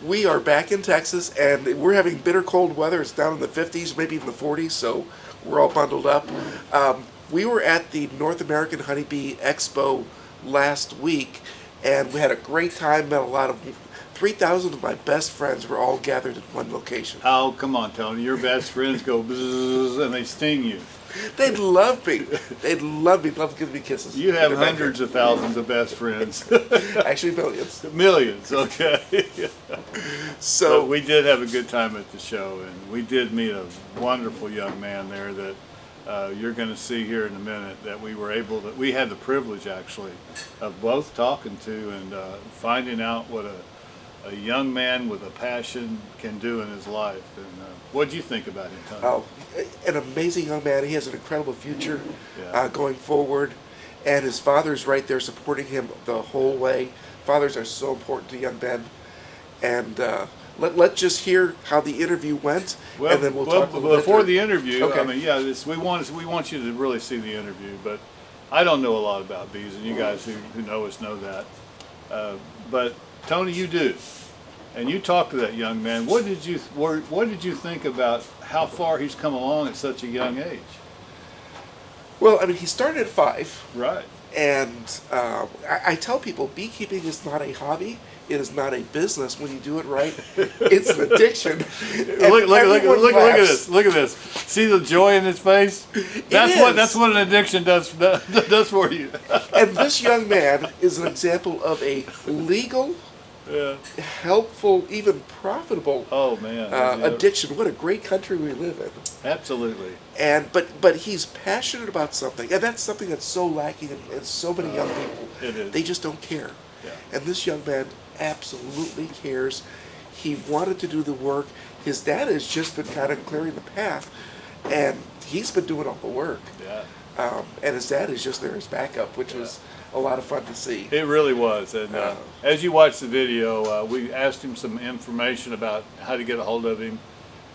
We are back in Texas, and we're having bitter cold weather. It's down in the 50s, maybe even the 40s, so we're all bundled up. We were at the North American Honeybee Expo last week, and we had a great time. Met a lot of 3,000 of my best friends were all gathered in one location. Oh, come on, Tony. Your best friends go bzzz and they sting you. They'd love me. They'd love me. Love giving me kisses. You have hundreds of thousands of best friends. Actually, millions. Millions, okay. So but we did have a good time at the show, and we did meet a wonderful young man there that you're going to see here in a minute. That we had the privilege actually of both talking to and finding out what a young man with a passion can do in his life. And what did you think about him, Tony? Oh, an amazing young man. He has an incredible future Yeah. going forward, and his father's right there supporting him the whole way. Fathers are so important to young men, and let's just hear how the interview went, Well, and then we'll talk a little before bit. the interview. Okay. I mean, yeah, we want you to really see the interview, but I don't know a lot about bees, and you guys who know us know that. But Tony, you do. And you talked to that young man. What did you think about how far he's come along at such a young age? Well, I mean, he started at 5. Right. And I tell people, beekeeping is not a hobby. It is not a business. When you do it right, it's an addiction. Look at this. Look at this. See the joy in his face? That's what an addiction does for you. And this young man is an example of a legal, Yeah. helpful, even profitable Oh man. addiction. What a great country we live in. Absolutely. And but he's passionate about something, and that's something that's so lacking in so many young people. It is. They just don't care. Yeah. And this young man absolutely cares. He wanted to do the work. His dad has just been kind of clearing the path, and he's been doing all the work. Yeah. And his dad is just there as backup, which was a lot of fun to see. It really was. And as you watch the video, we asked him some information about how to get a hold of him.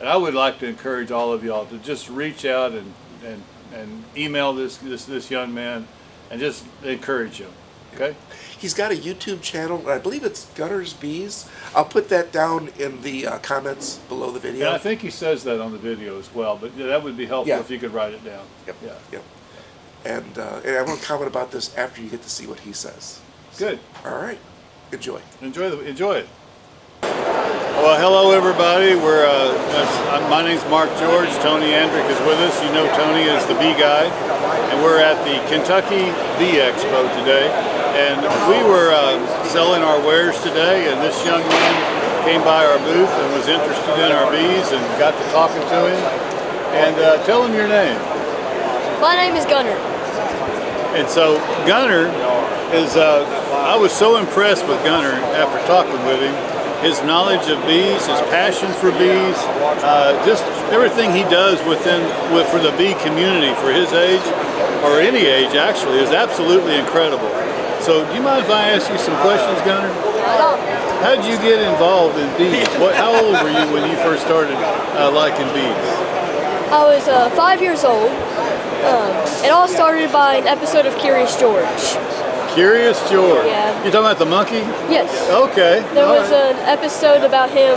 And I would like to encourage all of y'all to just reach out and email this young man and just encourage him. Okay? He's got a YouTube channel, and I believe it's Gunnar's Bees. I'll put that down in the comments below the video. And I think he says that on the video as well, but that would be helpful if you could write it down. Yep. Yeah. Yep. And I want to comment about this after you get to see what he says. Good. All right. Enjoy. Enjoy it. Well, hello everybody. My name's Mark George. Tony Andrick is with us. You know Tony is the bee guy, and we're at the Kentucky Bee Expo today. And we were selling our wares today, and this young man came by our booth and was interested in our bees, and got to talking to him. And tell him your name. My name is Gunnar. And so Gunnar is, I was so impressed with Gunnar after talking with him. His knowledge of bees, his passion for bees, just everything he does for the bee community for his age, or any age actually, is absolutely incredible. So do you mind if I ask you some questions, Gunnar? How did you get involved in bees? How old were you when you first started liking bees? I was 5 years old. It all started by an episode of Curious George. Curious George? Yeah. You're talking about the monkey? Yes. Okay. There was an episode about him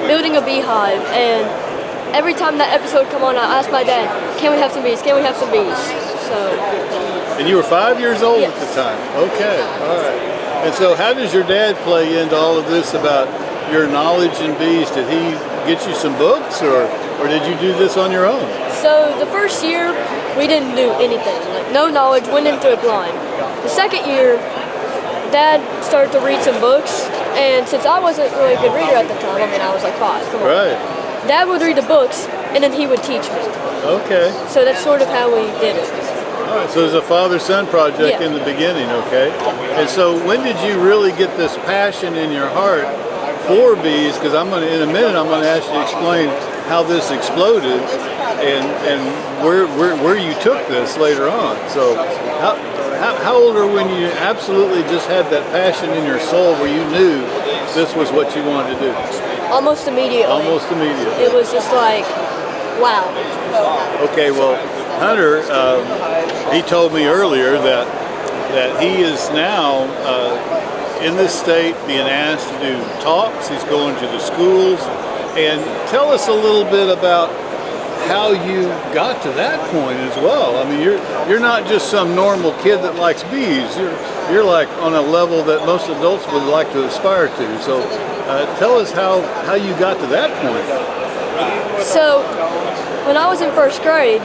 building a beehive, and every time that episode come on, I asked my dad, "Can we have some bees? Can we have some bees?" So. And you were 5 years old Yes. at the time? Okay, all right. And so how does your dad play into all of this about your knowledge in bees? Did he get you some books, or did you do this on your own? So the first year, we didn't do anything. Like, no knowledge, went into it blind. The second year, Dad started to read some books, and since I wasn't really a good reader at the time, I mean, I was like 5, come on. Right. Dad would read the books, and then he would teach me. Okay. So that's sort of how we did it. All right, so it's a father-son project in the beginning, okay? And so when did you really get this passion in your heart for bees? Because in a minute, I'm going to ask you to explain how this exploded and where you took this later on. So how old were you when you absolutely just had that passion in your soul where you knew this was what you wanted to do? Almost immediately. Almost immediately. It was just like, wow. Okay, well, Hunter, he told me earlier that he is now in this state being asked to do talks. He's going to the schools. And tell us a little bit about how you got to that point as well. I mean, you're not just some normal kid that likes bees. You're like on a level that most adults would like to aspire to. So tell us how you got to that point. So, when I was in first grade,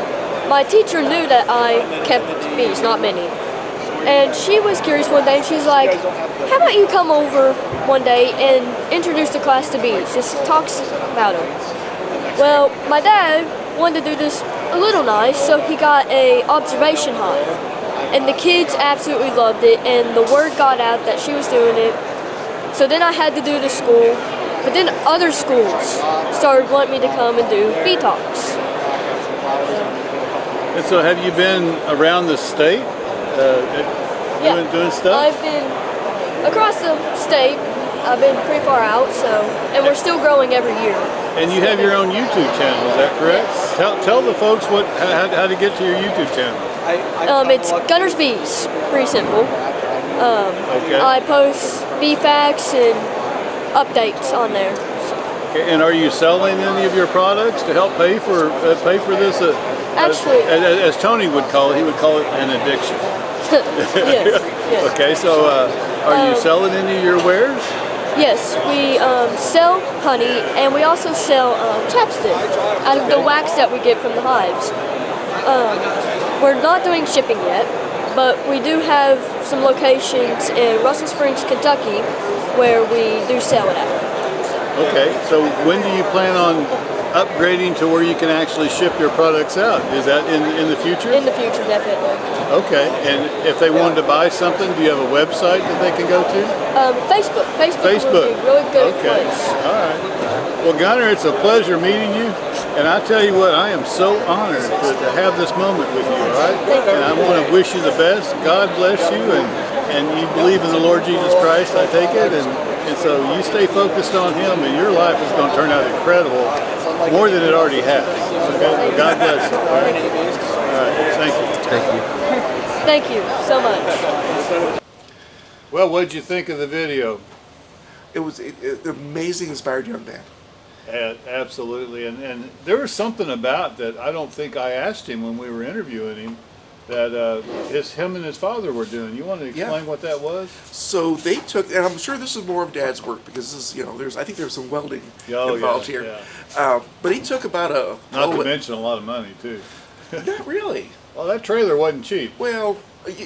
my teacher knew that I kept bees, not many. And she was curious one day, and she's like, how about you come over one day and introduce the class to bees, just talks about them. Well, my dad wanted to do this a little nice, so he got a observation hive. And the kids absolutely loved it, and the word got out that she was doing it. So then I had to do the school, but then other schools started wanting me to come and do bee talks. And so have you been around the state doing stuff? I've been across the state. I've been pretty far out, and we're still growing every year. And you have your own YouTube channel, is that correct? Tell the folks how to get to your YouTube channel. It's Gunner's Bees, pretty simple. Okay. I post bee facts and updates on there. Okay. And are you selling any of your products to help pay for this? Actually, as Tony would call it, he would call it an addiction. yes. Okay, so are you selling any of your wares? Yes, we sell honey, and we also sell chapstick out of the wax that we get from the hives. We're not doing shipping yet, but we do have some locations in Russell Springs, Kentucky, where we do sell it at. Okay, so when do you plan on upgrading to where you can actually ship your products out? Is that in the future? In the future, definitely. Okay, and if they wanted to buy something, do you have a website that they can go to? Facebook. Facebook would be a really good place. All right. Well, Gunnar, it's a pleasure meeting you. And I tell you what, I am so honored to have this moment with you, all right? Thank you. And I want to wish you the best. God bless you, and you believe in the Lord Jesus Christ, I take it, and so you stay focused on Him, and your life is going to turn out incredible, more than it already has. Okay? Well, God bless you. All right? All right. Thank you. Thank you. Thank you so much. Well, what did you think of the video? It was an amazing, inspired young man. Absolutely, and there was something about that I don't think I asked him when we were interviewing him that him and his father were doing. You want to explain what that was? So they took, and I'm sure this is more of Dad's work because this is, I think there's some welding involved here. Yeah. But he took about not to mention a lot of money too. Not really. Well, that trailer wasn't cheap. Well,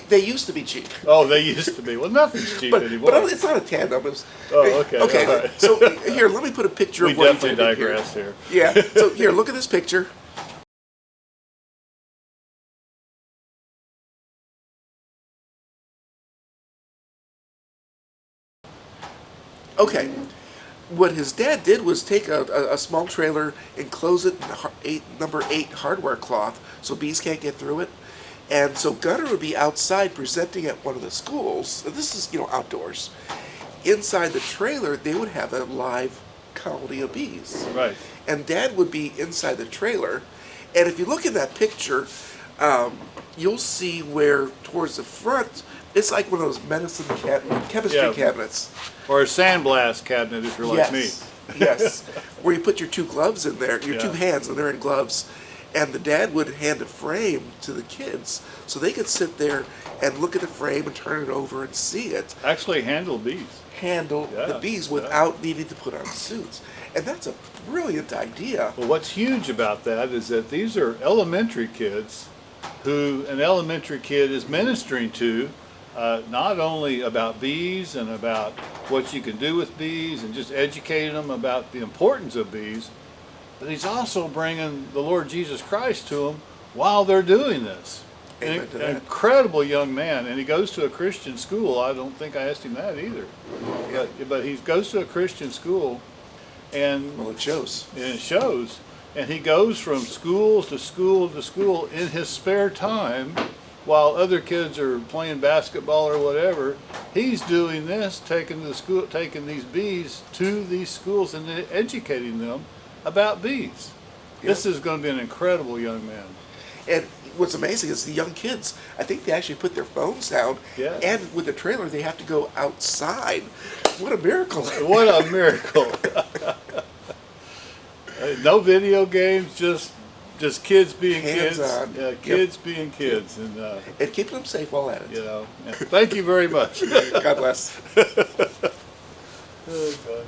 they used to be cheap. Oh, they used to be. Well, nothing's cheap anymore. But it's not a tandem. Okay. Okay. All right. So here, let me put a picture We of what definitely he did digress here. Yeah. So here, look at this picture. Okay. What his dad did was take a small trailer and close it in number 8 hardware cloth so bees can't get through it. And so Gunnar would be outside presenting at one of the schools. This is, outdoors. Inside the trailer, they would have a live colony of bees. Right. And Dad would be inside the trailer. And if you look in that picture, you'll see where towards the front, it's like one of those chemistry cabinets. Or a sandblast cabinet if you're like me. Yes. Where you put your 2 gloves in there, your 2 hands, and they're in gloves. And the dad would hand a frame to the kids so they could sit there and look at the frame and turn it over and see it. Actually handle bees. The bees without needing to put on suits. And that's a brilliant idea. Well, what's huge about that is that these are elementary kids who an elementary kid is ministering to, not only about bees and about what you can do with bees and just educating them about the importance of bees, but he's also bringing the Lord Jesus Christ to them while they're doing this. Amen to that. An incredible young man, and he goes to a Christian school. I don't think I asked him that either. But he goes to a Christian school, and Well, it shows. and it shows. And he goes from school to school to school in his spare time, while other kids are playing basketball or whatever. He's doing this, taking these bees to these schools and educating them about bees. This is going to be an incredible young man. And what's amazing is the young kids, I think they actually put their phones down, Yeah. and with the trailer, they have to go outside. What a miracle. What a miracle. No video games, just kids being Hands kids. on. Yeah, Yep. kids being kids. And, And keeping them safe while at it. you know, yeah. Thank you very much. God bless. Oh, God.